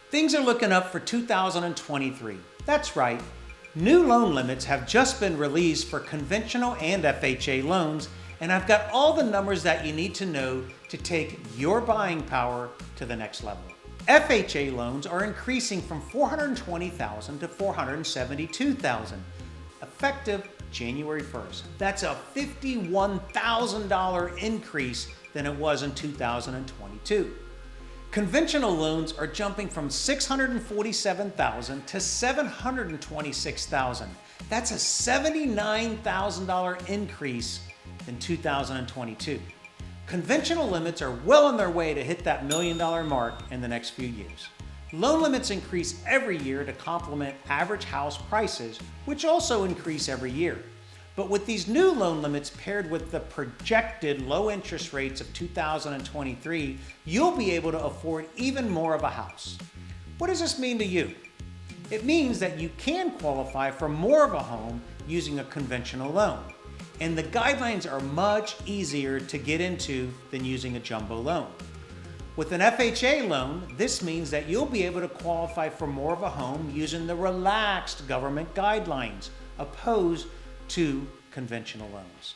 Things are looking up for 2023. That's right. New loan limits have just been released for conventional and FHA loans, and I've got all the numbers that you need to know to take your buying power to the next level. FHA loans are increasing from $420,000 to $472,000, effective January 1st. That's a $51,000 increase than it was in 2022. Conventional loans are jumping from $647,000 to $726,000. That's a $79,000 increase in 2022. Conventional limits are well on their way to hit that $1 million mark in the next few years. Loan limits increase every year to complement average house prices, which also increase every year. But with these new loan limits paired with the projected low interest rates of 2023, you'll be able to afford even more of a house. What does this mean to you? It means that you can qualify for more of a home using a conventional loan. And the guidelines are much easier to get into than using a jumbo loan. With an FHA loan, this means that you'll be able to qualify for more of a home using the relaxed government guidelines, opposed to conventional loans.